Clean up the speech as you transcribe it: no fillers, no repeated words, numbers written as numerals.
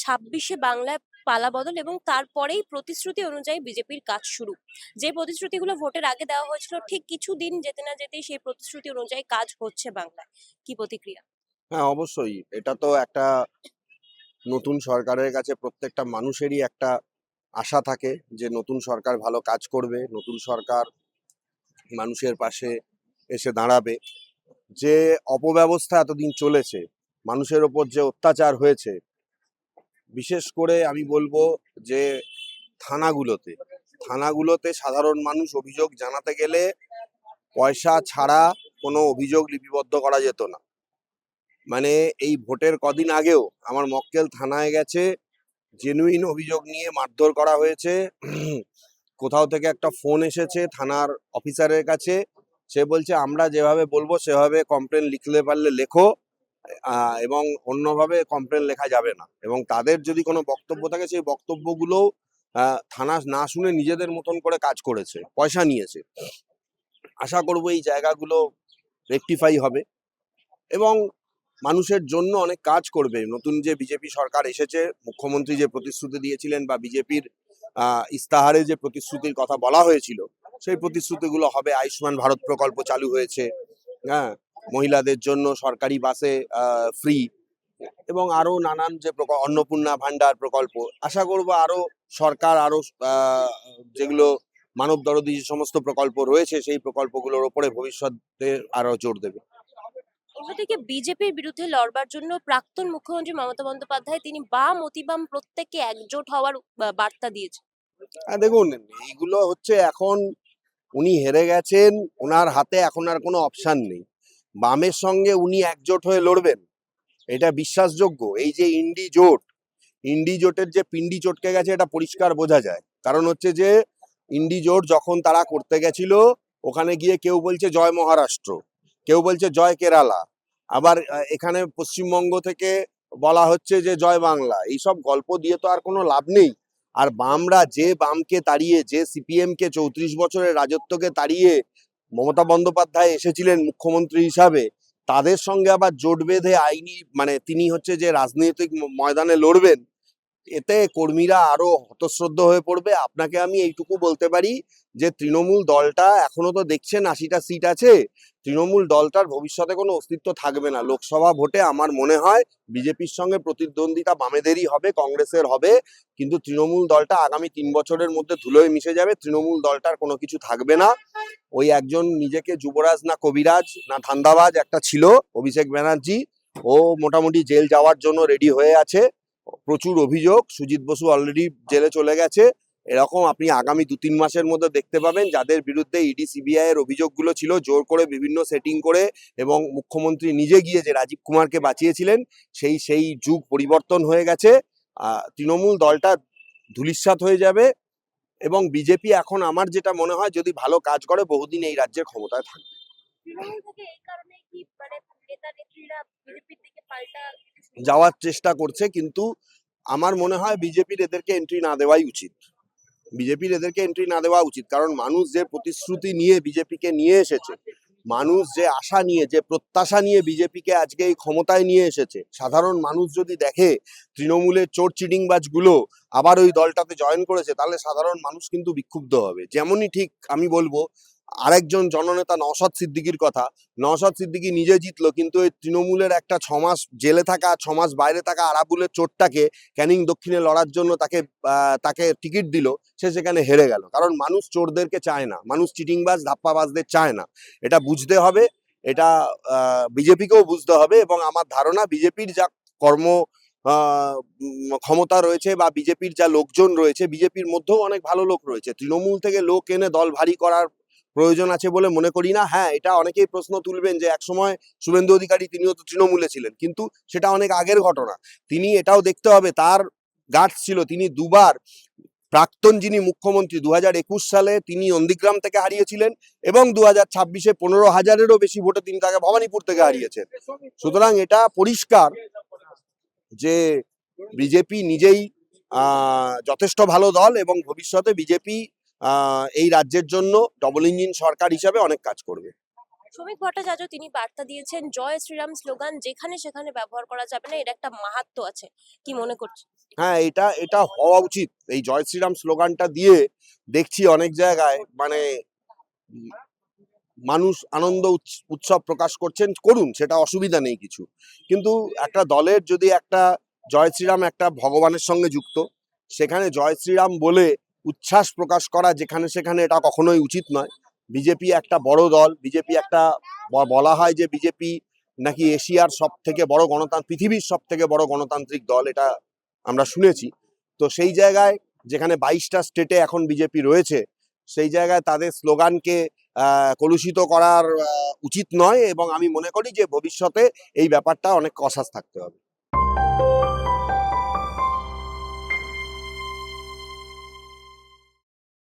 2026-এ বাংলায় পালা বদল এবং তারপরেই প্রতিশ্রুতি অনুযায়ী বিজেপির কাজ শুরু। যে প্রতিশ্রুতিগুলো ভোটের আগে দেওয়া হয়েছিল ঠিক কিছুদিন যেতে না যেতেই সেই প্রতিশ্রুতি অনুযায়ী কাজ হচ্ছে বাংলায়। কি প্রতিক্রিয়া? হ্যাঁ, অবশ্যই। এটা তো একটা নতুন সরকারের কাছে প্রত্যেকটা মানুষেরই একটা আশা থাকে যে নতুন সরকার ভালো কাজ করবে, নতুন সরকার মানুষের পাশে এসে দাঁড়াবে। যে অপব্যবস্থা এতদিন চলেছে, মানুষের ওপর যে অত্যাচার হয়েছে, বিশেষ করে আমি বলবো যে থানাগুলোতে থানাগুলোতে সাধারণ মানুষ অভিযোগ জানাতে গেলে পয়সা ছাড়া কোনো অভিযোগ লিপিবদ্ধ করা যেত না। মানে এই ভোটের কদিন আগেও আমার মক্কেল থানায় গেছে, জেনুইন অভিযোগ নিয়ে মারধর করা হয়েছে। কোথাও থেকে একটা ফোন এসেছে থানার অফিসারের কাছে, সে বলছে আমরা যেভাবে বলবো সেভাবে কমপ্লেন লিখলে পারলে লেখো, এবং অন্যভাবে কমপ্লেন লেখা যাবে না। এবং তাদের যদি কোনো বক্তব্য থাকে সেই বক্তব্যগুলো থানা না শুনে নিজেদের মতন করে কাজ করেছে, পয়সা নিয়েছে। আশা করবো এই জায়গাগুলো রেকটিফাই হবে এবং মানুষের জন্য অনেক কাজ করবে। নতুন যে বিজেপি সরকার এসেছে, মুখ্যমন্ত্রী যে প্রতিশ্রুতি দিয়েছিলেন বা বিজেপির ইস্তাহারে যে প্রতিশ্রুতির কথা বলা হয়েছিল সেই প্রতিশ্রুতিগুলো হবে। আয়ুষ্মান ভারত প্রকল্প চালু হয়েছে, হ্যাঁ, মহিলাদের জন্য সরকারি বাসে ফ্রি, এবং আরো নানান যে অন্নপূর্ণা ভান্ডার প্রকল্প। আশা করব আরো সরকার আরো যেগুলো মানব দরদি যে সমস্ত প্রকল্প রয়েছে সেই প্রকল্পগুলোর উপরে ভবিষ্যতে আরো জোর দেবে। অন্যদিকে বিজেপির বিরুদ্ধে লড়বার জন্য প্রাক্তন মুখ্যমন্ত্রী মমতা বন্দ্যোপাধ্যায় তিনি বাম অতিবাম প্রত্যেককে একজোট হওয়ার বার্তা দিয়েছেন। দেখুন, এইগুলো হচ্ছে এখন উনি হেরে গেছেন, ওনার হাতে এখন আর কোনো অপশন নেই। বামের সঙ্গে উনি একজোট হয়ে লড়বেন এটা বিশ্বাসযোগ্য? এই যে ইন্ডি জোটের যে পিন্ডি চটকে গেছে এটা পরিষ্কার বোঝা যায়। কারণ হচ্ছে যে ইন্ডি জোট যখন তারা করতে গেছিল, ওখানে গিয়ে কেউ বলছে জয় মহারাষ্ট্র, কেউ বলছে জয় কেরালা, আবার এখানে পশ্চিমবঙ্গ থেকে বলা হচ্ছে যে জয় বাংলা। এইসব গল্প দিয়ে তো আর কোনো লাভ নেই। আর বামরা যে বামকে তাড়িয়ে, যে সিপিএম কে 34 বছরের রাজত্বকে তাড়িয়ে মমতা বন্দ্যোপাধ্যায় এসেছিলেন মুখ্যমন্ত্রী হিসাবে, তাদের সঙ্গে আবার জোট বেঁধে আইনি মানে তিনি হচ্ছে যে রাজনৈতিক ময়দানে লড়বেন, এতে কর্মীরা আরো হতশ্রদ্ধ হয়ে পড়বে। আপনাকে আমি এইটুকু বলতে পারি যে তৃণমূল দলটা এখনো তো দেখছেন 80টা সিট আছে, তৃণমূল দলটার ভবিষ্যতে কোনো অস্তিত্ব থাকবে না। লোকসভা ভোটে আমার মনে হয় বিজেপির সঙ্গে প্রতিদ্বন্দ্বিতা বামেদেরই হবে, কংগ্রেসের হবে, কিন্তু তৃণমূল দলটা আগামী 3 বছরের মধ্যে ধুলোয় মিশে যাবে। তৃণমূল দলটার কোনো কিছু থাকবে না। ওই একজন নিজেকে যুবরাজ না কবিরাজ না ধান্দাবাজ একটা ছিল, অভিষেক ব্যানার্জি, ও মোটামুটি জেল যাওয়ার জন্য রেডি হয়ে আছে। প্রচুর অভিযোগ, সুজিত বসু অলরেডি জেলে চলে গেছে। এরকম আপনি আগামী 2-3 মাসের মধ্যে দেখতে পাবেন যাদের বিরুদ্ধে ইডি সিবিআই এর অভিযোগগুলো ছিল, জোর করে বিভিন্ন সেটিং করে, এবং মুখ্যমন্ত্রী নিজে গিয়ে যে রাজীব কুমারকে বাঁচিয়েছিলেন, সেই যুগ পরিবর্তন হয়ে গেছে। তৃণমূল দলটা ধূলিসাৎ হয়ে যাবে এবং বিজেপি এখন আমার যেটা মনে হয় যদি ভালো কাজ করে বহুদিন এই রাজ্যের ক্ষমতায় থাকবে। যাওয়ার চেষ্টা করছে, কিন্তু আমার মনে হয় বিজেপির এদেরকে এন্ট্রি না দেওয়াই উচিত। বিজেপির এদেরকে এন্ট্রি না দেওয়া উচিত, কারণ মানুষ যে প্রতিশ্রুতি নিয়ে বিজেপিকে নিয়ে এসেছে, মানুষ যে আশা নিয়ে, যে প্রত্যাশা নিয়ে বিজেপিকে আজকে এই ক্ষমতায় নিয়ে এসেছে, সাধারণ মানুষ যদি দেখে তৃণমূলের চোর চিটিংবাজগুলো আবার ওই দলটাতে জয়েন করেছে, তাহলে সাধারণ মানুষ কিন্তু বিক্ষুব্ধ হবে। যেমনই ঠিক আমি বলবো আরেকজন জননেতা নওশাদ সিদ্দিকীর কথা। নওশাদ সিদ্দিকী নিজে জিতলো, কিন্তু এই তৃণমূলের একটা 6 মাস জেলে থাকা, 6 মাস বাইরে থাকা আরাবুলের চোরটাকে ক্যানিং দক্ষিণে লড়ার জন্য তাকে টিকিট দিল, সে সেখানে হেরে গেল। কারণ মানুষ চোরদেরকে চায় না, মানুষ চিটিংবাজ ধাপ্পাবাজদের চায় না। এটা বুঝতে হবে, এটা বিজেপিকেও বুঝতে হবে। এবং আমার ধারণা বিজেপির যা কর্ম ক্ষমতা রয়েছে বা বিজেপির যা লোকজন রয়েছে, বিজেপির মধ্যেও অনেক ভালো লোক রয়েছে। তৃণমূল থেকে লোক এনে দল ভারী করার প্রয়োজন আছে বলে মনে করি না। হ্যাঁ, এটা অনেকেই প্রশ্ন তুলবেন যে একসময় শুভেন্দু অধিকারী তিনিও তো তৃণমূলে ছিলেন, কিন্তু সেটা অনেক আগের ঘটনা। তিনি এটাও দেখতে হবে তার গাটস ছিল, তিনি দুবার প্রাক্তন যিনি মুখ্যমন্ত্রী 2021 সালে তিনি নন্দীগ্রাম থেকে হারিয়েছিলেন, এবং 2026-এ 15,000-এরও বেশি ভোটে তিনি তাকে ভবানীপুর থেকে হারিয়েছেন। সুতরাং এটা পরিষ্কার যে বিজেপি নিজেই যথেষ্ট ভালো দল, এবং ভবিষ্যতে বিজেপি এই রাজ্যের জন্য ডবল ইঞ্জিন সরকার হিসাবে অনেক কাজ করবে। শ্রমিক ভট্টাচার্য তিনি বার্তা দিয়েছেন জয় শ্রীরাম স্লোগান যেখানে সেখানে ব্যবহার করা যাবে না, এর একটা মাহাত্ম্য আছে, কি মনে করছেন? হ্যাঁ, এটা এটা হওয়া উচিত। এই জয় শ্রীরাম স্লোগানটা দিয়ে দেখছি অনেক জায়গায় মানে উম, মানুষ আনন্দ উৎসব প্রকাশ করছেন, করুন, সেটা অসুবিধা নেই কিছু। কিন্তু একটা দলের যদি একটা জয় শ্রীরাম একটা ভগবানের সঙ্গে যুক্ত, সেখানে জয় শ্রীরাম বলে উচ্ছ্বাস প্রকাশ করা যেখানে সেখানে এটা কখনোই উচিত নয়। বিজেপি একটা বড় দল, বিজেপি একটা বলা হয় যে বিজেপি নাকি এশিয়ার সব থেকে বড় গণতান্ত্রিক, পৃথিবীর সব থেকে বড় গণতান্ত্রিক দল, এটা আমরা শুনেছি। তো সেই জায়গায় যেখানে 22টা স্টেটে এখন বিজেপি রয়েছে, সেই জায়গায় তাদের স্লোগানকে কলুষিত করার উচিত নয়, এবং আমি মনে করি যে ভবিষ্যতে এই ব্যাপারটা অনেক কসাস থাকতে হবে।